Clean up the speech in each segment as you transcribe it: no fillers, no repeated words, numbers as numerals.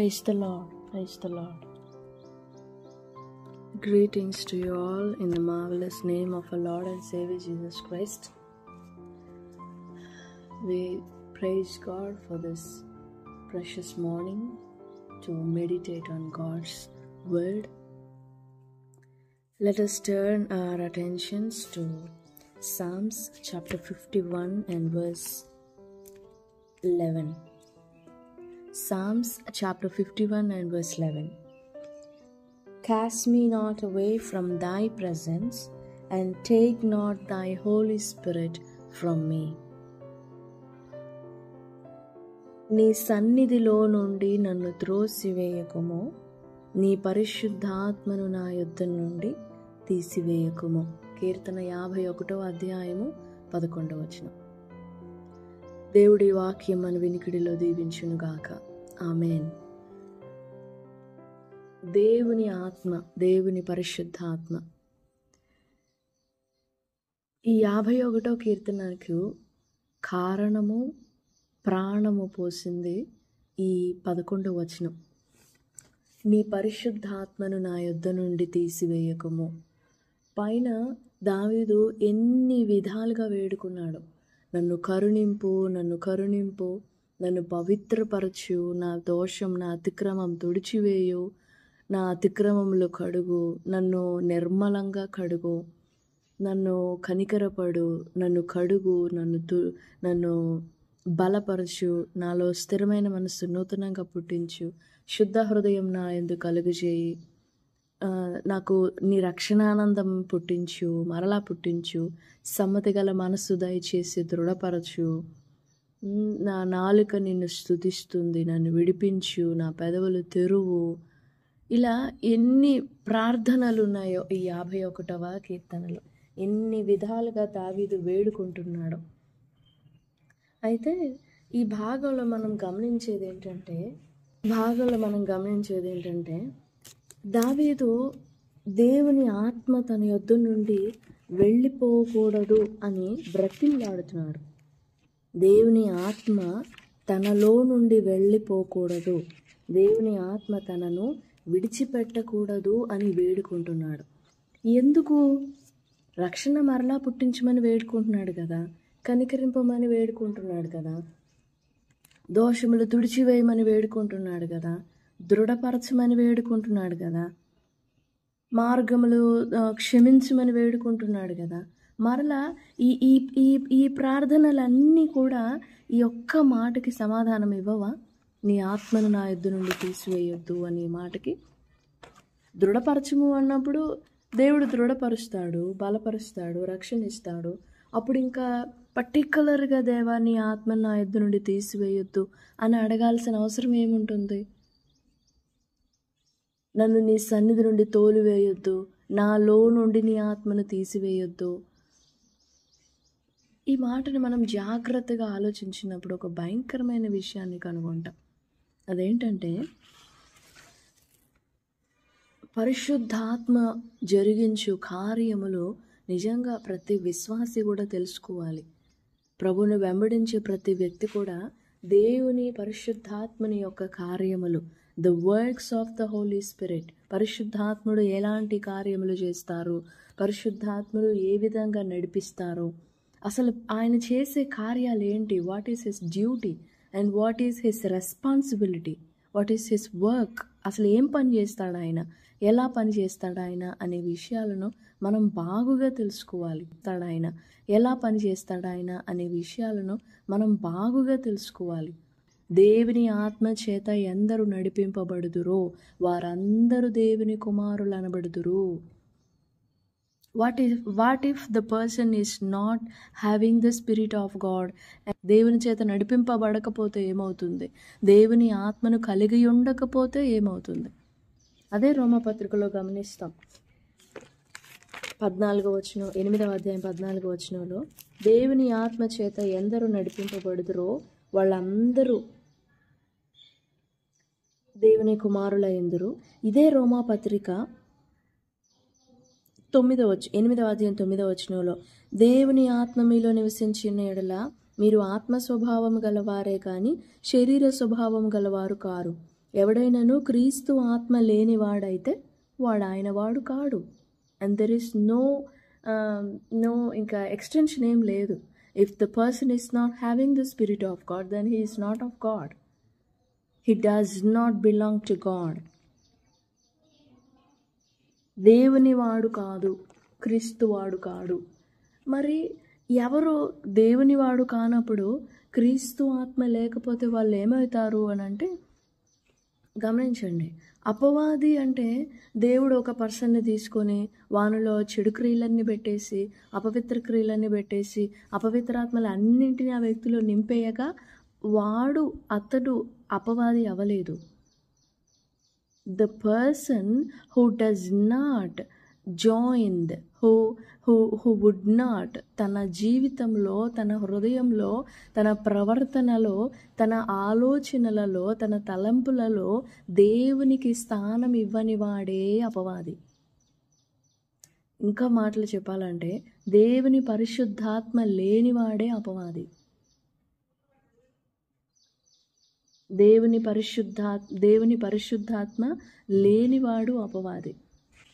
Praise the Lord. Praise the Lord. Greetings to you all in the marvelous name of our Lord and Savior Jesus Christ. We praise God for this precious morning to meditate on God's word. Let us turn our attentions to Psalms chapter 51 and verse 11. Psalms chapter 51 and verse 11. Cast me not away from thy presence, and take not thy Holy Spirit from me. నీ సన్నిధిలో నుండి నన్ను త్రోసివేయకుము, నీ పరిశుద్ధాత్మను నా యొద్ద నుండి తీసివేయకుము. కీర్తన 51వ అధ్యాయము 11వ వచనం. దేవుడి వాక్యం మన వినికిడిలో దీవించునుగాక. ఆమేన్. దేవుని ఆత్మ, దేవుని పరిశుద్ధాత్మ. ఈ 51వ కీర్తనకు కారణము, ప్రాణము పోసింది ఈ 11వ వచనం. నీ పరిశుద్ధాత్మను నా యొద్ద నుండి తీసివేయకము. పైన దావీదు ఎన్ని విధాలుగా వేడుకున్నాడు. నన్ను కరుణింపు, నన్ను కరుణింపు, నన్ను పవిత్రపరచు, నా దోషం, నా అతిక్రమం తుడిచివేయు, నా అతిక్రమములు కడుగు, నన్ను నిర్మలంగా కడుగు, నన్ను కనికరపడు, నన్ను కడుగు, నన్ను బలపరచు, నాలో స్థిరమైన మనస్సు నూతనంగా పుట్టించు, శుద్ధ హృదయం నా యందు కలుగజేయి, నాకు నీ రక్షణానందం పుట్టించు, మరలా పుట్టించు, సమ్మతి గల మనస్సు దయచేసి దృఢపరచు, నా నాలుక నిన్ను స్తుతిస్తుంది, నన్ను విడిపించు, నా పెదవులు తెరువు. ఇలా ఎన్ని ప్రార్థనలు ఉన్నాయో ఈ 51వ కీర్తనలో. ఎన్ని విధాలుగా దావీదు వేడుకుంటున్నాడు. అయితే ఈ భాగంలో మనం గమనించేది ఏంటంటే దావీదు దేవుని ఆత్మ తన యొద్ద నుండి వెళ్ళిపోకూడదు అని బ్రతిమలాడుతున్నాడు. దేవుని ఆత్మ తనలో నుండి వెళ్ళిపోకూడదు, దేవుని ఆత్మ తనను విడిచిపెట్టకూడదు అని వేడుకుంటున్నాడు. ఎందుకు? రక్షణ మరలా పుట్టించమని వేడుకుంటున్నాడు కదా, కనికరింపమని వేడుకుంటున్నాడు కదా, దోషములు తుడిచివేయమని వేడుకుంటున్నాడు కదా, దృఢపరచమని వేడుకుంటున్నాడు కదా, మార్గములు క్షమించమని వేడుకుంటున్నాడు కదా. మరలా ఈ ప్రార్థనలన్నీ కూడా ఈ ఒక్క మాటకి సమాధానం ఇవ్వవా? నీ ఆత్మను నా యొద్ద నుండి తీసివేయొద్దు అనే మాటకి. దృఢపరచము అన్నప్పుడు దేవుడు దృఢపరుస్తాడు, బలపరుస్తాడు, రక్షణ ఇస్తాడు. అప్పుడు ఇంకా పర్టికులర్గా దేవా నీ ఆత్మను నా యొద్ద నుండి తీసివేయొద్దు అని అడగాల్సిన అవసరం ఏముంటుంది? నన్ను నీ సన్నిధి నుండి తోలివేయొద్దు, నాలో నుండి నీ ఆత్మను తీసివేయొద్దు. ఈ మాటను మనం జాగ్రత్తగా ఆలోచించినప్పుడు ఒక భయంకరమైన విషయాన్ని కనుగొంటాం. అదేంటంటే, పరిశుద్ధాత్మ జరిగించు కార్యములు నిజంగా ప్రతి విశ్వాసి కూడా తెలుసుకోవాలి. ప్రభువును వెంబడించే ప్రతి వ్యక్తి కూడా దేవుని పరిశుద్ధాత్మని యొక్క కార్యములు, the works of the holy spirit, పరిశుద్ధాత్ముడు ఎలాంటి కార్యములు చేస్తారు, పరిశుద్ధాత్ముడు ఏ విధంగా నడిపిస్తారు, అసలు ఆయన చేసే కార్యాలు ఏంటి, what is his duty and what is his responsibility, what is his work, అసలు ఏం పని చేస్తాడు ఆయన, ఎలా పని చేస్తాడు ఆయన అనే విషయాలను మనం బాగుగా తెలుసుకోవాలి. ఆయన ఎలా పని చేస్తాడు ఆయన అనే విషయాలను మనం బాగుగా తెలుసుకోవాలి. దేవుని ఆత్మ చేత ఎందరు నడిపింపబడుదురో వారందరూ దేవుని కుమారులు అనబడుదురు. What if the person is not having the spirit of God? దేవుని చేత నడిపింపబడకపోతే ఏమవుతుంది? దేవుని ఆత్మను కలిగి ఉండకపోతే ఏమవుతుంది? అదే రోమపత్రికలో గమనిస్తాం. 8వ అధ్యాయం 14వ వచనంలో, దేవుని ఆత్మ చేత ఎందరు నడిపింపబడుదురో వాళ్ళందరూ దేవుని కుమారులైందురు. ఇదే రోమాపత్రిక 8వ అధ్యాయం 9వ వచనంలో, దేవుని ఆత్మ మీలో నివసించిన ఎడల మీరు ఆత్మ స్వభావం గలవారే కానీ శరీర స్వభావం గలవారు కారు. ఎవడైనాను క్రీస్తు ఆత్మ లేనివాడైతే వాడు ఆయన వాడు కాడు. అండ్ దెర్ ఇస్ నో ఇంకా ఎక్స్టెన్షన్ ఏం లేదు. If the person is not having the spirit of God, then he is not of God. He does not belong to God. దేవుని వాడు కాదు, క్రీస్తు వాడు కాడు. మరి ఎవరు దేవుని వాడు కానప్పుడు క్రీస్తు ఆత్మ లేకపోతే వాళ్ళు ఏమవుతారు అని అంటే, గమనించండి, అపవాది అంటే దేవుడు ఒక పర్సన్ని తీసుకొని వానిలో చెడు క్రియలన్నీ పెట్టేసి, అపవిత్ర క్రియలన్నీ పెట్టేసి, అపవిత్రాత్మలు అన్నింటినీ ఆ వ్యక్తిలో నింపేయగా అతడు అపవాది అవ్వలేదు. The person who does not joined, who would not, తన జీవితంలో, తన హృదయంలో, తన ప్రవర్తనలో, తన ఆలోచనలలో, తన తలంపులలో దేవునికి స్థానం ఇవ్వని వాడే అపవాది. ఇంకా మాటలు చెప్పాలంటే దేవుని పరిశుద్ధాత్మ లేనివాడే అపవాది. దేవుని పరిశుద్ధాత్మ లేనివాడు అపవాది.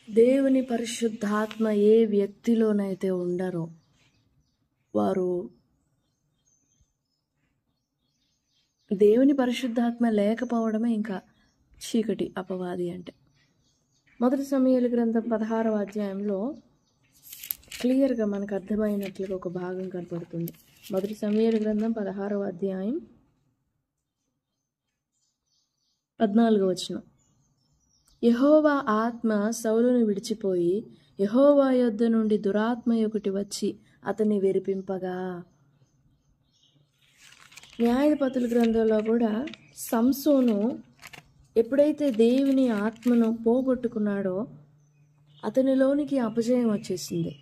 దేవుని పరిశుద్ధాత్మ ఏ వ్యక్తిలోనైతే ఉండరో వారు, దేవుని పరిశుద్ధాత్మ లేకపోవడమే ఇంకా చీకటి అపవాది అంటే. 1 సమూయేలు గ్రంథం 16వ అధ్యాయంలో క్లియర్గా మనకు అర్థమైనట్లుగా ఒక భాగం కనపడుతుంది. 1 సమూయేలు గ్రంథం 16వ అధ్యాయం 14వ వచనం. యెహోవా ఆత్మ సౌలును విడిచిపోయి యెహోవా యొద్ద నుండి దురాత్మ ఒకటి వచ్చి అతన్ని వెరిపింపగా. న్యాయాధిపతుల గ్రంథంలో కూడా సంసోను ఎప్పుడైతే దేవుని ఆత్మను పోగొట్టుకున్నాడో అతనిలోనికి అపజయం వచ్చేసింది.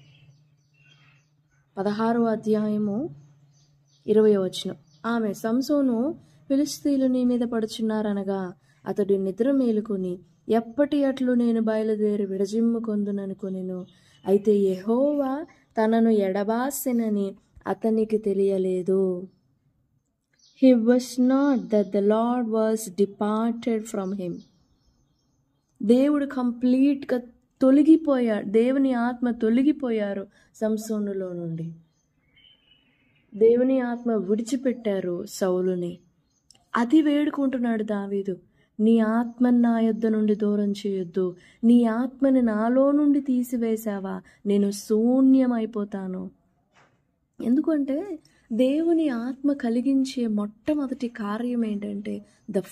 16వ అధ్యాయము 20వ వచనం. ఆమె, సంసోను, ఫిలిష్తీయులు నీ మీద పడుచున్నారనగా అతడు నిద్ర మేలుకొని ఎప్పటి అట్లు నేను బయలుదేరి విడజిమ్ముకొందుననుకొనెను. అయితే యెహోవా తనను ఎడబాసెనని అతనికి తెలియలేదు. He was not that the Lord was departed from him. దేవుడు కంప్లీట్గా తొలగిపోయాడు, దేవుని ఆత్మ తొలగిపోయారు సంసోనులో నుండి. దేవుని ఆత్మ విడిచిపెట్టారు సౌలుని. అది వేడుకుంటున్నాడు దావీదు. నీ ఆత్మని నా యొద్ద నుండి దూరం చేయొద్దు, నీ ఆత్మని నాలో నుండి తీసివేశావా నేను శూన్యమైపోతాను. ఎందుకంటే దేవుని ఆత్మ కలిగించే మొట్టమొదటి కార్యం ఏంటంటే, ద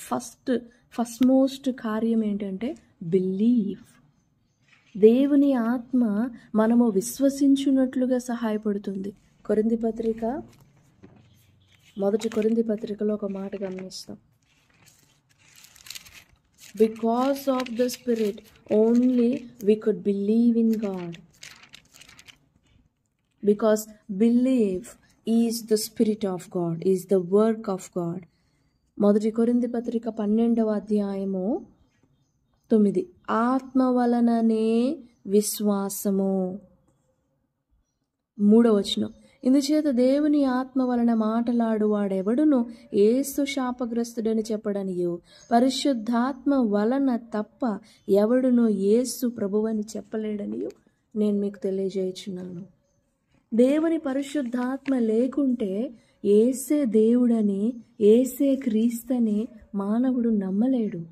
ఫస్ట్ మోస్ట్ కార్యం ఏంటంటే బిలీవ్. దేవుని ఆత్మ మనము విశ్వసించున్నట్లుగా సహాయపడుతుంది. కొరింథీ పత్రిక, 1 కొరింథీ పత్రికలో ఒక మాట గమనిస్తాం. Because of the Spirit only we could believe in God. Because belief is the Spirit of God, is the work of God. 1 కొరింథీ పత్రిక 12వ అధ్యాయము 9. ఆత్మ వలననే విశ్వాసము. 3వ వచనం. ఇందుచేత దేవుని ఆత్మ వలన మాటలాడు వాడెవడును యేసు శాపగ్రస్తుడని చెప్పడనియు, పరిశుద్ధాత్మ వలన తప్ప ఎవడును యేసు ప్రభువని చెప్పలేడనియు నేను మీకు తెలియజేయుచున్నాను. దేవుని పరిశుద్ధాత్మ లేకుంటే యేసే దేవుడని, యేసే క్రీస్తని మానవుడు నమ్మలేడు.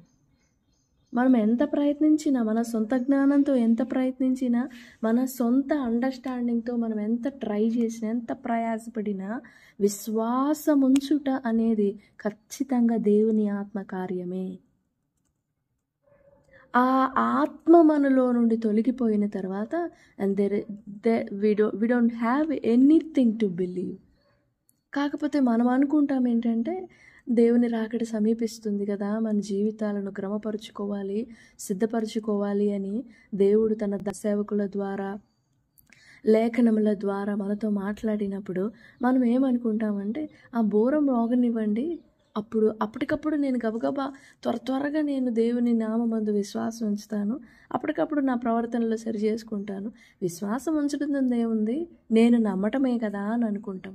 మనం ఎంత ప్రయత్నించినా, మన సొంత జ్ఞానంతో ఎంత ప్రయత్నించినా, మన సొంత అండర్స్టాండింగ్తో మనం ఎంత ట్రై చేసినా, ఎంత ప్రయాసపడినా, విశ్వాసం ఉంచుట అనేది ఖచ్చితంగా దేవుని ఆత్మ కార్యమే. ఆ ఆత్మ మనలో నుండి తొలగిపోయిన తర్వాత and we don't have anything to believe. కాకపోతే మనం అనుకుంటాం ఏంటంటే, దేవుని రాకడ సమీపిస్తుంది కదా, మన జీవితాలను క్రమపరుచుకోవాలి, సిద్ధపరచుకోవాలి అని దేవుడు తన సేవకుల ద్వారా, లేఖనముల ద్వారా మనతో మాట్లాడినప్పుడు మనం ఏమనుకుంటామంటే, ఆ బోరం రోగనివ్వండి, అప్పటికప్పుడు నేను గబగబా త్వరగా నేను దేవుని నామమందు విశ్వాసం ఉంచుతాను, అప్పటికప్పుడు నా ప్రవర్తనలో సరి చేసుకుంటాను. విశ్వాసం ఉంచడం ఏముంది, నేను నమ్మటమే కదా అని అనుకుంటాం.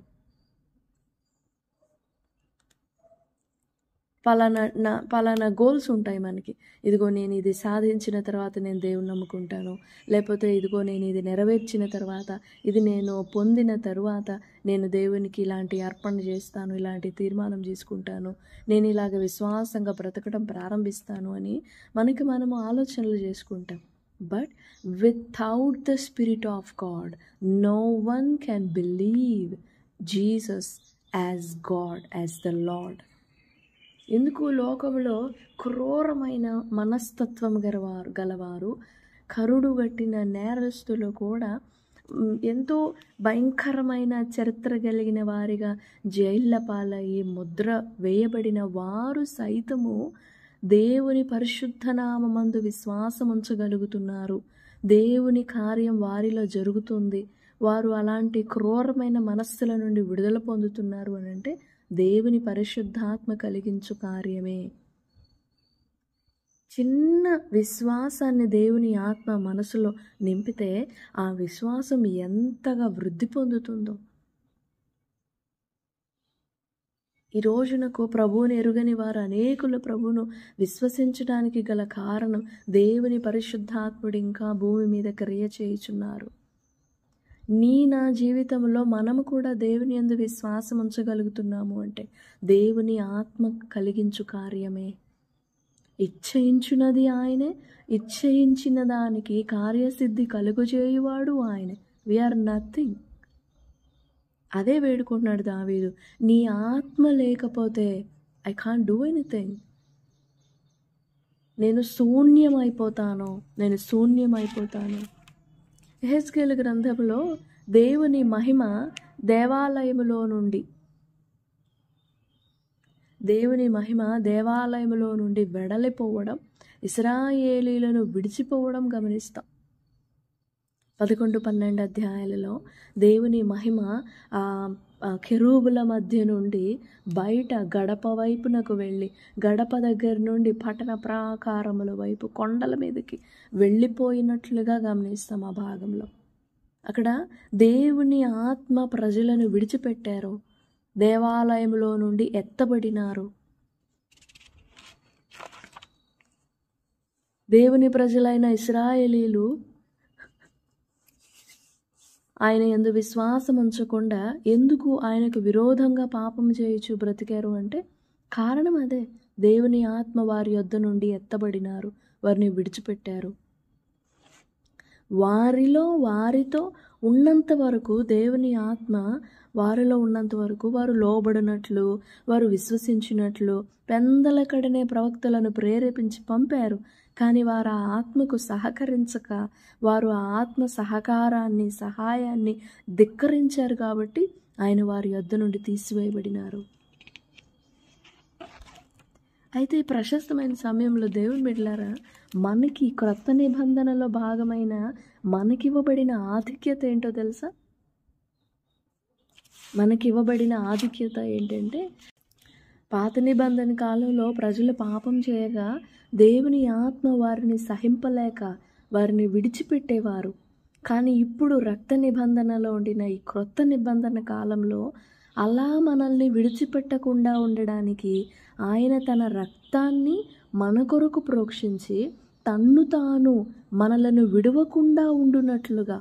పలానా గోల్స్ ఉంటాయి మనకి. ఇదిగో నేను ఇది సాధించిన తర్వాత నేను దేవుని నమ్ముకుంటాను. లేకపోతే ఇదిగో నేను ఇది నెరవేర్చిన తర్వాత, ఇది నేను పొందిన తరువాత నేను దేవునికి ఇలాంటి అర్పణ చేస్తాను, ఇలాంటి తీర్మానం చేసుకుంటాను, నేను ఇలాగ విశ్వాసంగా బ్రతకడం ప్రారంభిస్తాను అని మనము ఆలోచనలు చేసుకుంటాం. But without the spirit of God no one can believe Jesus as God, as the Lord. ఎందుకు లోకంలో క్రూరమైన మనస్తత్వం గలవారు, కరుడుగట్టిన నేరస్తులు కూడా ఎంతో భయంకరమైన చరిత్ర కలిగిన వారిగా జైళ్ళ పాలయ్యి ముద్ర వేయబడిన వారు సైతము దేవుని పరిశుద్ధ నామమందు విశ్వాసం ఉంచగలుగుతున్నారు. దేవుని కార్యం వారిలో జరుగుతుంది. వారు అలాంటి క్రూరమైన మనస్సుల నుండి విడుదల పొందుతున్నారు అని అంటే దేవుని పరిశుద్ధాత్మ కలిగించు కార్యమే. చిన్న విశ్వాసాన్ని దేవుని ఆత్మ మనసులో నింపితే ఆ విశ్వాసం ఎంతగా వృద్ధి పొందుతుందో. ఈ రోజునకు ప్రభువుని ఎరుగని వారు అనేకులు ప్రభువును విశ్వసించడానికి గల కారణం దేవుని పరిశుద్ధాత్ముడు ఇంకా భూమి మీద క్రియ చేయుచున్నారు. నా జీవితంలో మనము కూడా దేవుని యందు విశ్వాసం ఉంచగలుగుతున్నాము అంటే దేవుని ఆత్మ కలిగించు కార్యమే. ఇచ్చయించున్నది ఆయనే, ఇచ్చయించిన దానికి కార్యసిద్ధి కలుగజేయువాడు ఆయనే. We are nothing. అదే వేడుకుంటున్నాడు దావీదు, నీ ఆత్మ లేకపోతే ఐ కాంట్ డూ ఎనీథింగ్. నేను శూన్యమైపోతాను. యెహెజ్కేలు గ్రంథంలో దేవుని మహిమ దేవాలయములో నుండి వెడలిపోవడం, ఇశ్రాయేలీలను విడిచిపోవడం గమనిస్తాం. 11-12 అధ్యాయాలలో దేవుని మహిమ కెరూబుల మధ్య నుండి బయట గడప వైపునకు వెళ్ళి, గడప దగ్గర నుండి పట్టణ ప్రాకారముల వైపు కొండల మీదకి వెళ్ళిపోయినట్లుగా గమనిస్తాం. ఆ భాగంలో అక్కడ దేవుని ఆత్మ ప్రజలను విడిచిపెట్టారు, దేవాలయంలో నుండి ఎత్తబడినారు. దేవుని ప్రజలైన ఇశ్రాయేలీలు ఆయన యందు విశ్వాసం ఉంచకుండా ఎందుకు ఆయనకు విరోధంగా పాపం చేయుచు బ్రతికారు అంటే కారణం అదే. దేవుని ఆత్మ వారి యొద్ద నుండి ఎత్తబడినారు, వారిని విడిచిపెట్టారు. వారితో ఉన్నంత వరకు, దేవుని ఆత్మ వారిలో ఉన్నంత వరకు వారు లోబడినట్లు, వారు విశ్వసించినట్లు పెందలకడనే ప్రవక్తలను ప్రేరేపించి పంపారు. కానీ వారు ఆ ఆత్మకు సహకరించక, వారు ఆ ఆత్మ సహాయాన్ని ధిక్కరించారు కాబట్టి ఆయన వారి యొద్ద నుండి తీసివేయబడినారు. అయితే ఈ ప్రశస్తమైన సమయంలో దేవుని బిడ్డలారా, మనకి క్రొత్త నిబంధనలో భాగమైన మనకివ్వబడిన ఆధిక్యత ఏంటో తెలుసా? మనకివ్వబడిన ఆధిక్యత ఏంటంటే, పాత నిబంధన కాలంలో ప్రజలు పాపం చేయగా దేవుని ఆత్మ వారిని సహింపలేక వారిని విడిచిపెట్టేవారు. కానీ ఇప్పుడు రక్త నిబంధనలో ఉండిన ఈ క్రొత్త నిబంధన కాలంలో అలా మనల్ని విడిచిపెట్టకుండా ఉండడానికి ఆయన తన రక్తాన్ని మన కొరకు ప్రోక్షించి తన్ను తాను మనలను విడవకుండా ఉండునట్లుగా,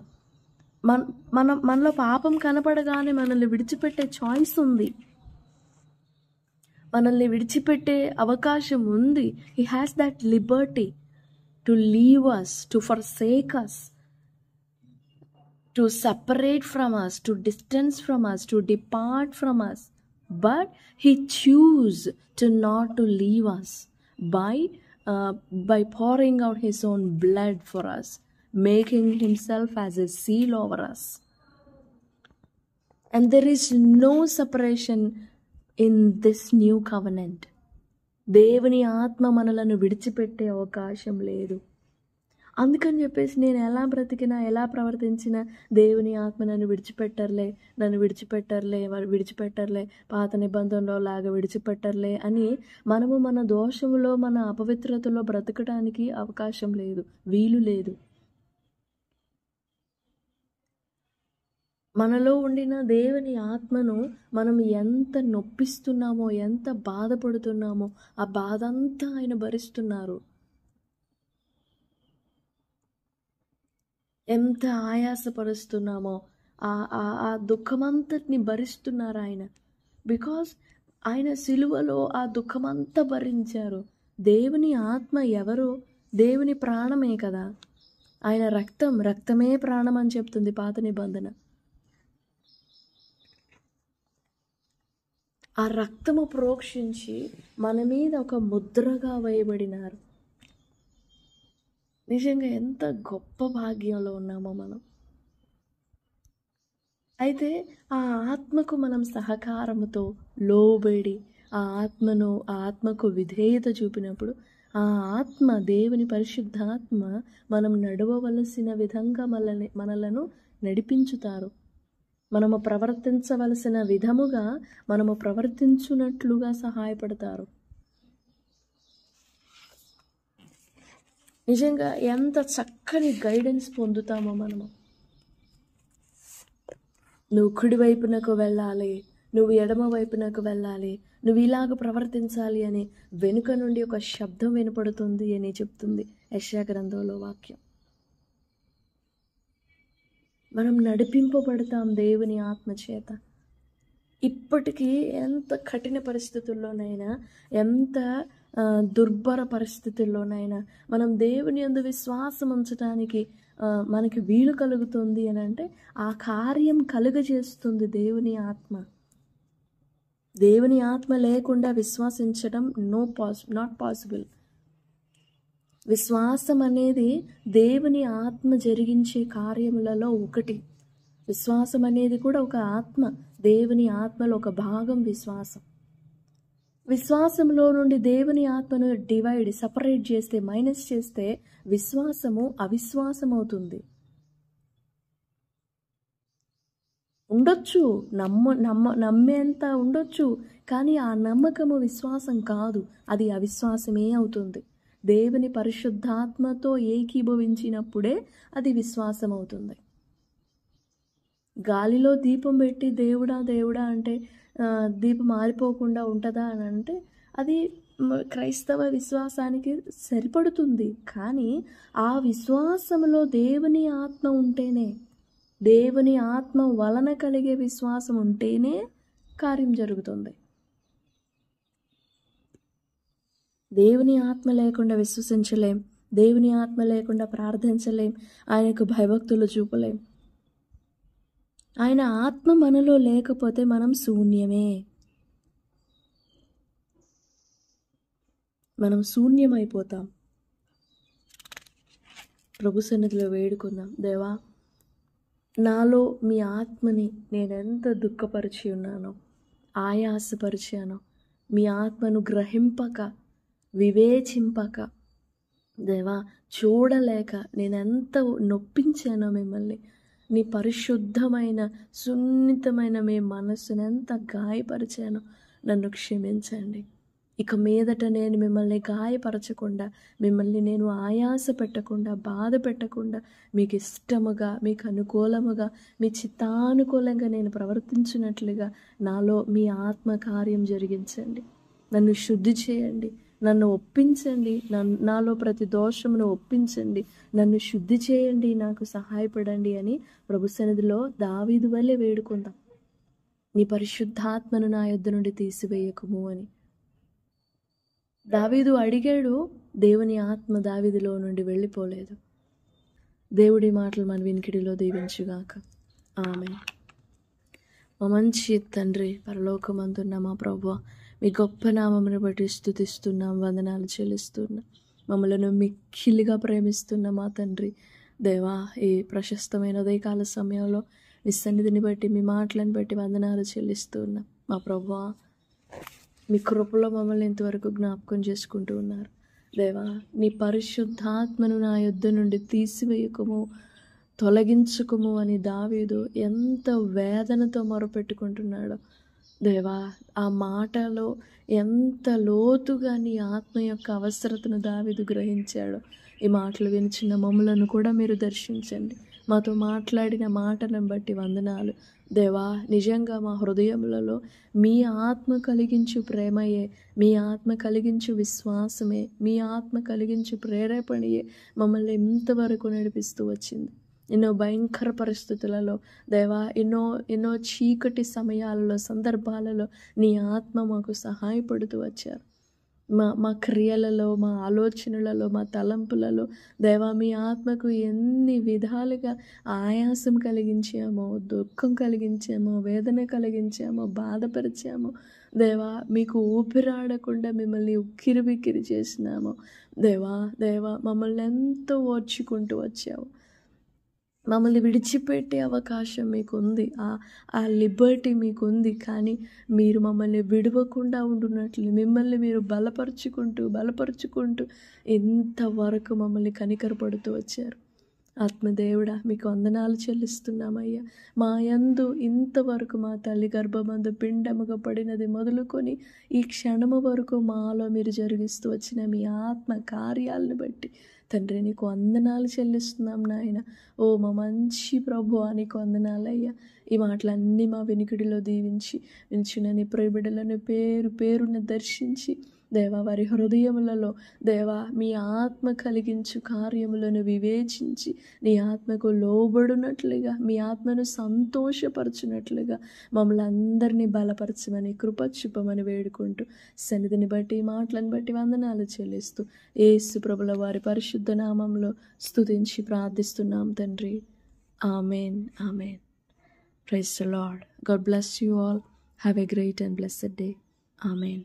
మనలో పాపం కనపడగానే మనల్ని విడిచిపెట్టే చాయిస్ ఉంది, మనల్ని విడిచిపెట్టే అవకాశం ఉంది. He has that liberty to leave us, to forsake us, to separate from us, to distance from us, to depart from us. But he chose to not to leave us by pouring out his own blood for us, making himself as a seal over us. And there is no separation in this new covenant. దేవుని ఆత్మ మనలను విడిచిపెట్టే అవకాశం లేదు. అందుకని చెప్పేసి నేను ఎలా బ్రతికినా, ఎలా ప్రవర్తించినా దేవుని ఆత్మ నన్ను విడిచిపెట్టర్లే, పాత నిబంధనలో లాగా విడిచిపెట్టర్లే అని మనము మన దోషములో, మన అపవిత్రతలో బ్రతకడానికి అవకాశం లేదు, వీలు లేదు. మనలో ఉండిన దేవుని ఆత్మను మనం ఎంత నొప్పిస్తున్నామో, ఎంత బాధపడుతున్నామో, ఆ బాధ అంతా ఆయన భరిస్తున్నారు. ఎంత ఆయాసపరుస్తున్నామో ఆ దుఃఖమంతటిని భరిస్తున్నారు ఆయన. బికాస్ ఆయన సిలువలో ఆ దుఃఖమంతా భరించారు. దేవుని ఆత్మ ఎవరు? దేవుని ప్రాణమే కదా. ఆయన రక్తమే ప్రాణం అని చెప్తుంది పాత నిబంధన. ఆ రక్తము ప్రోక్షించి మన మీద ఒక ముద్రగా వేయబడినారు. నిజంగా ఎంత గొప్ప భాగ్యంలో ఉన్నామో మనం. అయితే ఆ ఆత్మకు మనం సహకారముతో లోబడి ఆ ఆత్మకు విధేయత చూపినప్పుడు ఆ ఆత్మ, దేవుని పరిశుద్ధాత్మ మనం నడవవలసిన విధంగా మనలను నడిపించుతారు. మనము ప్రవర్తించవలసిన విధముగా మనము ప్రవర్తించున్నట్లుగా సహాయపడతారు. నిజంగా ఎంత చక్కని గైడెన్స్ పొందుతామో మనము. నువ్వు కుడి వైపునకు వెళ్ళాలి, నువ్వు ఎడమ వైపునకు వెళ్ళాలి, నువ్వు ఇలాగ ప్రవర్తించాలి అని వెనుక నుండి ఒక శబ్దం వినపడుతుంది అని చెప్తుంది యెషయా గ్రంథంలో వాక్యం. మనం నడిపింపబడతాం దేవుని ఆత్మ చేత. ఇప్పటికీ ఎంత కఠిన పరిస్థితుల్లోనైనా, ఎంత దుర్భర పరిస్థితుల్లోనైనా మనం దేవుని యందు విశ్వాసం ఉంచడానికి మనకి వీలు కలుగుతుంది అని అంటే ఆ కార్యం కలుగజేస్తుంది దేవుని ఆత్మ. దేవుని ఆత్మ లేకుండా విశ్వాసించడం నాట్ పాసిబుల్. విశ్వాసం అనేది దేవుని ఆత్మ జరిగించే కార్యములలో ఒకటి. విశ్వాసం అనేది కూడా ఒక ఆత్మ, దేవుని ఆత్మలో ఒక భాగం విశ్వాసం. విశ్వాసంలో నుండి దేవుని ఆత్మను సపరేట్ చేస్తే, మైనస్ చేస్తే విశ్వాసము అవిశ్వాసం అవుతుంది. ఉండొచ్చు, నమ్మేంత ఉండొచ్చు, కానీ ఆ నమ్మకము విశ్వాసం కాదు, అది అవిశ్వాసమే అవుతుంది. దేవుని పరిశుద్ధాత్మతో ఏకీభవించినప్పుడే అది విశ్వాసం అవుతుంది. గాలిలో దీపం పెట్టి దేవుడా దేవుడా అంటే దీపం ఆరిపోకుండా ఉంటుందా అని అంటే అది క్రైస్తవ విశ్వాసానికి సరిపడుతుంది. కానీ ఆ విశ్వాసంలో దేవుని ఆత్మ ఉంటేనే, దేవుని ఆత్మ వలన కలిగే విశ్వాసం ఉంటేనే కార్యం జరుగుతుంది. దేవుని ఆత్మ లేకుండా విశ్వసించలేం, దేవుని ఆత్మ లేకుండా ప్రార్థించలేం, ఆయనకు భయభక్తులు చూపలేం. ఆయన ఆత్మ మనలో లేకపోతే మనం శూన్యమే, మనం శూన్యమైపోతాం. ప్రభు సన్నిధిలో వేడుకుందాం. దేవా, నాలో మీ ఆత్మని నేనెంత దుఃఖపరిచి ఉన్నానో, ఆయాసపరిచానో, మీ ఆత్మను గ్రహింపక, వివేచింపక, దేవా చూడలేక నేనెంత నొప్పించానో మిమ్మల్ని. నీ పరిశుద్ధమైన సున్నితమైన మీ మనస్సును ఎంత గాయపరిచానో నన్ను క్షమించండి. ఇక మీదట నేను మిమ్మల్ని గాయపరచకుండా, మిమ్మల్ని నేను ఆయాస పెట్టకుండా, బాధ పెట్టకుండా, మీకు ఇష్టముగా, మీకు అనుకూలముగా, మీ చిత్తానుకూలంగా నేను ప్రవర్తించినట్లుగా నాలో మీ ఆత్మ కార్యం జరిగించండి. నన్ను శుద్ధి చేయండి, నన్ను ఒప్పించండి, నాలో ప్రతి దోషమును ఒప్పించండి, నన్ను శుద్ధి చేయండి, నాకు సహాయపడండి అని ప్రభు సన్నిధిలో దావీదు వల్లే వేడుకుందాం. నీ పరిశుద్ధాత్మను నా యొద్ద నుండి తీసివేయకుము అని దావీదు అడిగాడు. దేవుని ఆత్మ దావీదులో నుండి వెళ్ళిపోలేదు. దేవుడి మాటలు మన వినికిడిలో దీవించుగాక. ఆమేన్. మా మంచి తండ్రి, పరలోకమందున్న మా ప్రభువా, మీ గొప్ప నామమును బట్టి స్తుతిస్తున్నాం, వందనాలు చెల్లిస్తున్నాం. మమ్మలను మిక్కిలిగా ప్రేమిస్తున్న మా తండ్రి దేవా, ఈ ప్రశస్తమైన ఉదయకాల సమయంలో నీ సన్నిధిని బట్టి, మీ మాటలను బట్టి వందనాలు చెల్లిస్తున్నాం. మా ప్రభువా, మీ కృపలో మమ్మల్ని ఇంతవరకు జ్ఞాపకం చేసుకుంటూ ఉన్నారు. దేవా, నీ పరిశుద్ధాత్మను నా యొద్ద నుండి తీసివేయకుము, తొలగించుకుము అని దావీదు ఎంత వేదనతో మొరపెట్టుకుంటున్నాడో దేవా, ఆ మాటలో ఎంత లోతుగా నీ ఆత్మ యొక్క అవసరతను దావీదు గ్రహించాడో. ఈ మాటలు వినిచిన మమ్మలను కూడా మీరు దర్శించండి. మాతో మాట్లాడిన మాటలను బట్టి వందనాలు దేవా. నిజంగా మా హృదయములలో మీ ఆత్మ కలిగించు ప్రేమయే, మీ ఆత్మ కలిగించు విశ్వాసమే, మీ ఆత్మ కలిగించు ప్రేరేపణయే మమ్మల్ని ఇంతవరకు నడిపిస్తూ వచ్చింది. ఎన్నో భయంకర పరిస్థితులలో దేవా, ఎన్నో చీకటి సమయాలలో, సందర్భాలలో నీ ఆత్మ మాకు సహాయపడుతూ వచ్చారు. మా క్రియలలో, మా ఆలోచనలలో, మా తలంపులలో దేవా, మీ ఆత్మకు ఎన్ని విధాలుగా ఆయాసం కలిగించామో, దుఃఖం కలిగించామో, వేదన కలిగించామో, బాధపరిచామో దేవా. మీకు ఊపిరాడకుండా మిమ్మల్ని ఉక్కిరిబిక్కిరి చేసినామో దేవా. మమ్మల్ని ఎంతో ఓర్చుకుంటూ వచ్చావు. మమ్మల్ని విడిచిపెట్టే అవకాశం మీకుంది, ఆ లిబర్టీ మీకుంది. కానీ మీరు మమ్మల్ని విడవకుండా ఉంటున్నట్లు మిమ్మల్ని మీరు బలపరుచుకుంటూ ఇంతవరకు మమ్మల్ని కనికరపడుతూ వచ్చారు. ఆత్మదేవుడా, మీకు వందనాలు చెల్లిస్తున్నామయ్యా. మా యందు ఇంతవరకు మా తల్లి గర్భమందు పిండముగా పడినది మొదలుకొని ఈ క్షణము వరకు మాలో మీరు జరిగిస్తూ వచ్చిన మీ ఆత్మ కార్యాలను బట్టి తండ్రి నీకు వందనాలు చెల్లిస్తున్నాం నాయన. ఓ మా మంచి ప్రభువా, నీకు వందనాలయ్యా. ఈ మాటలన్నీ మా వినికిడిలో దీవించి వించిన నీ ప్రియబిడ్డలను పేరున దర్శించి దేవా, వారి హృదయములలో దేవా మీ ఆత్మ కలిగించు కార్యములను వివేచించి నీ ఆత్మకు లోబడినట్లుగా, మీ ఆత్మను సంతోషపరచునట్లుగా మమ్మల్ని అందరినీ బలపరచమని, కృప చూపమని వేడుకుంటూ సన్నిధిని బట్టి, మాటలను బట్టి వందనాలు చెల్లిస్తూ యేసు ప్రభుల వారి పరిశుద్ధ నామంలో స్తుతించి ప్రార్థిస్తున్నాం తండ్రి. Amen. Amen. Praise the Lord. God bless you all. Have a great and blessed day. Amen.